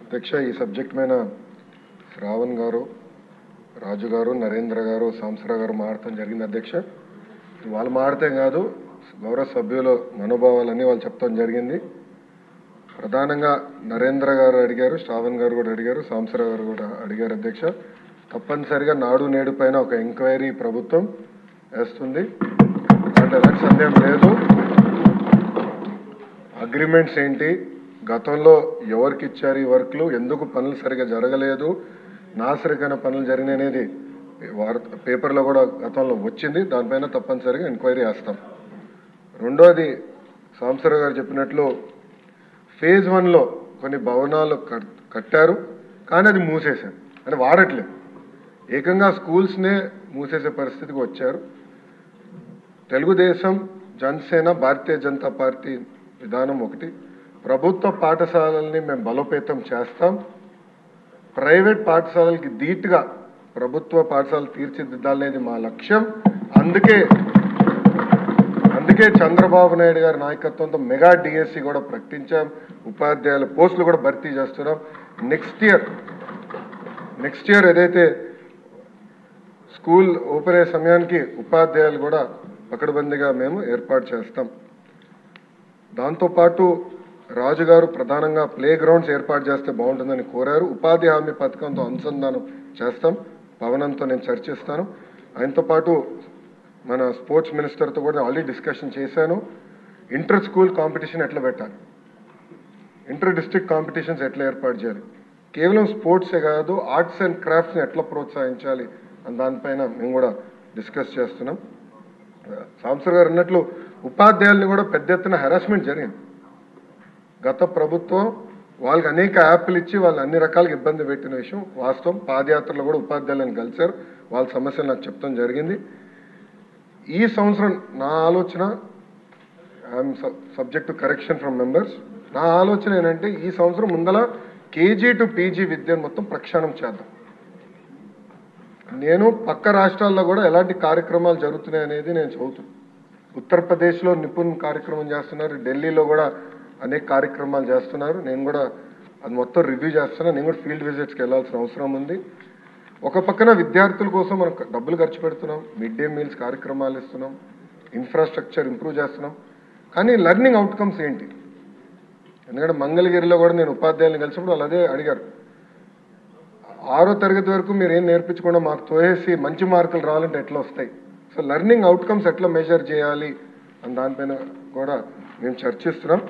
అధ్యక్ష ఈ సబ్జెక్ట్ మీద శ్రావణ్ గారు, రాజు గారు, నరేంద్ర గారు, సాంసరావు గారు మాట్లాడటం జరిగింది అధ్యక్ష. వాళ్ళు మాట్లాడటం కాదు, గౌరవ సభ్యుల మనోభావాలని వాళ్ళు చెప్తాం జరిగింది. ప్రధానంగా నరేంద్ర గారు అడిగారు, శ్రావణ్ గారు కూడా అడిగారు, సాంసరావు గారు కూడా అడిగారు అధ్యక్ష. తప్పనిసరిగా నాడు నేడు పైన ఒక ఎంక్వైరీ ప్రభుత్వం వేస్తుంది, అంటే ఎలాంటి సందేహం లేదు. అగ్రిమెంట్స్ ఏంటి, గతంలో ఎవరికి ఇచ్చారు ఈ వర్క్లు, ఎందుకు పనులు సరిగా జరగలేదు, నాసరికైన పనులు జరిగినాయి అనేది పేపర్లో కూడా గతంలో వచ్చింది. దానిపైన తప్పనిసరిగా ఎంక్వైరీ చేస్తాం. రెండోది సాంసరావు గారు చెప్పినట్లు ఫేజ్ 1లో కొన్ని భవనాలు కట్టారు, కానీ అది మూసేశారు, అంటే వాడట్లేదు. ఏకంగా స్కూల్స్నే మూసేసే పరిస్థితికి వచ్చారు. తెలుగుదేశం, జనసేన, భారతీయ జనతా పార్టీ విధానం ఒకటి. ప్రభుత్వ పాఠశాలల్ని మేము బలోపేతం చేస్తాం. ప్రైవేట్ పాఠశాలలకి ధీటుగా ప్రభుత్వ పాఠశాలలు తీర్చిదిద్దాలనేది మా లక్ష్యం. అందుకే చంద్రబాబు నాయుడు గారి నాయకత్వంతో మెగా డిఎస్సి కూడా ప్రకటించాం. ఉపాధ్యాయుల పోస్టులు కూడా భర్తీ చేస్తున్నాం. నెక్స్ట్ ఇయర్ ఏదైతే స్కూల్ ఓపెన్ అయ్యే సమయానికి ఉపాధ్యాయులు కూడా పకడ్బందీగా మేము ఏర్పాటు చేస్తాం. దాంతోపాటు రాజుగారు ప్రధానంగా ప్లే గ్రౌండ్స్ ఏర్పాటు చేస్తే బాగుంటుందని కోరారు. ఉపాధి హామీ పథకంతో అనుసంధానం చేస్తాం. పవనంతో నేను చర్చిస్తాను. ఆయనతో పాటు మన స్పోర్ట్స్ మినిస్టర్తో కూడా ఆల్రెడీ డిస్కషన్ చేశాను. ఇంటర్ స్కూల్ కాంపిటీషన్ ఎట్లా పెట్టాలి, ఇంటర్ డిస్ట్రిక్ట్ కాంపిటీషన్స్ ఎట్లా ఏర్పాటు చేయాలి, కేవలం స్పోర్ట్సే కాదు ఆర్ట్స్ అండ్ క్రాఫ్ట్స్ని ఎట్లా ప్రోత్సహించాలి అని దానిపైన మేము కూడా డిస్కస్ చేస్తున్నాం. సాంసర్ గారు అన్నట్లు ఉపాధ్యాయుల్ని కూడా పెద్ద ఎత్తున హెరాస్మెంట్ జరిగింది. గత ప్రభుత్వం వాళ్ళకి అనేక యాప్లు ఇచ్చి వాళ్ళు అన్ని రకాలుగా ఇబ్బంది పెట్టిన విషయం వాస్తవం. పాదయాత్రలో కూడా ఉపాధ్యాయులను కలిశారు, వాళ్ళ సమస్యలు నాకు చెప్తాం జరిగింది. ఈ సంవత్సరం నా ఆలోచన, I'm subject to correction from members, నా ఆలోచన ఏంటంటే ఈ సంవత్సరం ముందల కేజీ టు పీజీ విద్యను మొత్తం ప్రక్షాళన చేద్దాం. నేను పక్క రాష్ట్రాల్లో కూడా ఎలాంటి కార్యక్రమాలు జరుగుతున్నాయి అనేది నేను చదువుతున్నాను. ఉత్తరప్రదేశ్లో నిపుణ్ కార్యక్రమం చేస్తున్నారు, ఢిల్లీలో కూడా అనేక కార్యక్రమాలు చేస్తున్నారు. నేను కూడా అది మొత్తం రివ్యూ చేస్తున్నాను. నేను కూడా ఫీల్డ్ విజిట్స్కి వెళ్ళాల్సిన అవసరం ఉంది. ఒక పక్కన విద్యార్థుల కోసం మనం డబ్బులు ఖర్చు పెడుతున్నాం, మిడ్ డే మీల్స్ కార్యక్రమాలు ఇస్తున్నాం, ఇన్ఫ్రాస్ట్రక్చర్ ఇంప్రూవ్ చేస్తున్నాం. కానీ లెర్నింగ్ అవుట్కమ్స్ ఏంటి? ఎందుకంటే మంగళగిరిలో కూడా నేను ఉపాధ్యాయులను కలిసినప్పుడు వాళ్ళు అదే అడిగారు. 6వ తరగతి వరకు మీరు ఏం నేర్పించకుండా మాకు తోసేసి మంచి మార్కులు రావాలంటే ఎట్లా వస్తాయి? సో లెర్నింగ్ అవుట్కమ్స్ ఎట్లా మెజర్ చేయాలి అని దానిపైన కూడా మేము చర్చిస్తున్నాం.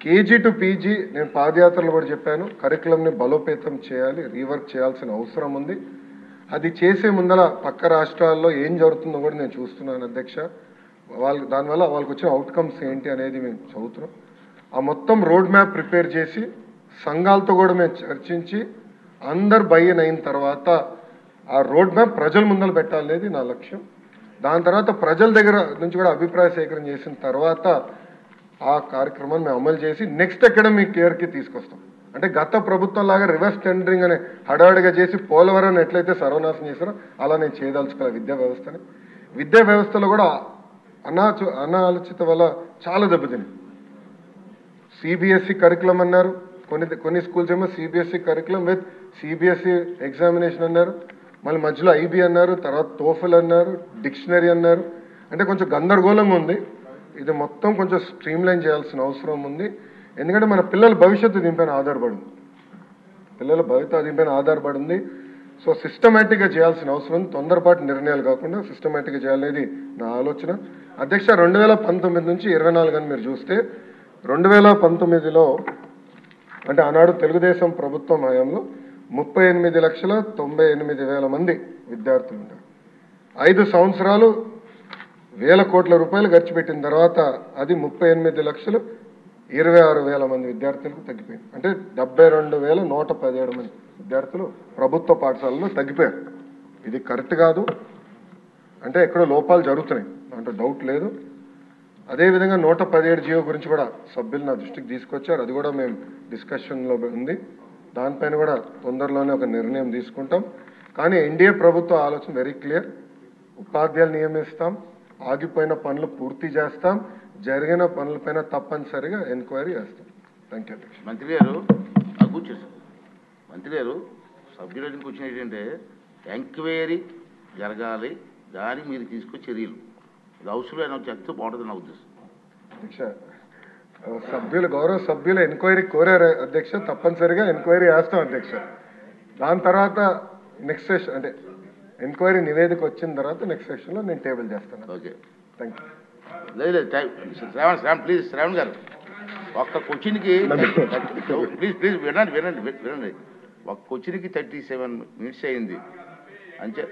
కేజీ టు పీజీ నేను పాదయాత్రలు కూడా చెప్పాను, కరికులంని బలోపేతం చేయాలి, రీవర్క్ చేయాల్సిన అవసరం ఉంది. అది చేసే ముందర పక్క రాష్ట్రాల్లో ఏం జరుగుతుందో కూడా నేను చూస్తున్నాను అధ్యక్ష. దానివల్ల వాళ్ళకి వచ్చిన అవుట్కమ్స్ ఏంటి అనేది మేము చదువుతున్నాం. ఆ మొత్తం రోడ్ మ్యాప్ ప్రిపేర్ చేసి సంఘాలతో కూడా మేము చర్చించి అందరు బయ్యన్ అయిన తర్వాత ఆ రోడ్ మ్యాప్ ప్రజల ముందర పెట్టాలనేది నా లక్ష్యం. దాని తర్వాత ప్రజల దగ్గర నుంచి కూడా అభిప్రాయ సేకరణ చేసిన తర్వాత ఆ కార్యక్రమాన్ని మేము అమలు చేసి నెక్స్ట్ అకాడమిక్ ఇయర్కి తీసుకొస్తాం. అంటే గత ప్రభుత్వం లాగా రివర్స్ టెండరింగ్ అనే హడావిడిగా చేసి పోలవరం ఎట్లయితే సర్వనాశనం చేశారో అలా నేను చేయదలుచుకోవాలి విద్యా వ్యవస్థని. విద్యా వ్యవస్థలో కూడా అనాలోచిత వల్ల చాలా దెబ్బతిని సిబిఎస్ఈ కరికులం అన్నారు, కొన్ని స్కూల్స్ ఏమో CBSE curriculum with CBSE examination అన్నారు, మళ్ళీ మధ్యలో ఐబీ అన్నారు, తర్వాత టోఫెల్ అన్నారు, డిక్షనరీ అన్నారు. అంటే కొంచెం గందరగోళంగా ఉంది. ఇది మొత్తం కొంచెం స్ట్రీమ్లైన్ చేయాల్సిన అవసరం ఉంది. ఎందుకంటే మన పిల్లల భవిష్యత్తు దీనిపైన ఆధారపడి ఉంది. సో సిస్టమేటిక్గా చేయాల్సిన అవసరం ఉంది. తొందరపాటు నిర్ణయాలు కాకుండా సిస్టమేటిక్గా చేయాలనేది నా ఆలోచన అధ్యక్ష. 2019 నుంచి 24 అని మీరు చూస్తే 2019లో అంటే ఆనాడు తెలుగుదేశం ప్రభుత్వం హయాంలో 38,98,000 మంది విద్యార్థులు ఉంటారు. 5 సంవత్సరాలు వేల కోట్ల రూపాయలు ఖర్చు పెట్టిన తర్వాత అది 38,26,000 మంది విద్యార్థులకు తగ్గిపోయింది. అంటే 72,117 మంది విద్యార్థులు ప్రభుత్వ పాఠశాలలో తగ్గిపోయారు. ఇది కరెక్ట్ కాదు, అంటే ఎక్కడో లోపాలు జరుగుతున్నాయి, అంటే డౌట్ లేదు. అదేవిధంగా 117 జియో గురించి కూడా సభ్యులు నా దృష్టికి తీసుకొచ్చారు. అది కూడా మేము డిస్కషన్లో ఉంది. దానిపైన కూడా తొందరలోనే ఒక నిర్ణయం తీసుకుంటాం. కానీ ఎన్డీఏ ప్రభుత్వ ఆలోచన వెరీ క్లియర్. ఉపాధ్యాయులు నియమిస్తాం, ఆగిపోయిన పనులు పూర్తి చేస్తాం, జరిగిన పనులపైన తప్పనిసరిగా ఎంక్వైరీ చేస్తాం. Thank you. మంత్రి గారు కూర్చోండి. మంత్రి గారు సభ్యులకి వచ్చిన ఏంటంటే ఎంక్వైరీ జరగాలి, దానికి మీరు తీసుకొచ్చే చర్యలు ఇది అవసరమైన చెప్తూ బాగుంటుంది నా ఉద్దేశం. అధ్యక్ష, గౌరవ సభ్యులు ఎంక్వైరీ కోరారు అధ్యక్ష, తప్పనిసరిగా ఎంక్వైరీ వేస్తాం అధ్యక్ష. దాని తర్వాత నెక్స్ట్ సెషన్ అంటే ఎంక్వైరీ నివేదిక వచ్చిన తర్వాత నెక్స్ట్ సెషన్లో నేను టేబుల్ చేస్తాను. Okay, thank you. లేదు శ్రావణ్ ప్లీజ్, శ్రావణ్ గారు ఒక్క క్వశ్చన్కి ప్లీజ్ వినండి. ఒక్క క్వశ్చన్కి 37 minutes అయింది అంతే.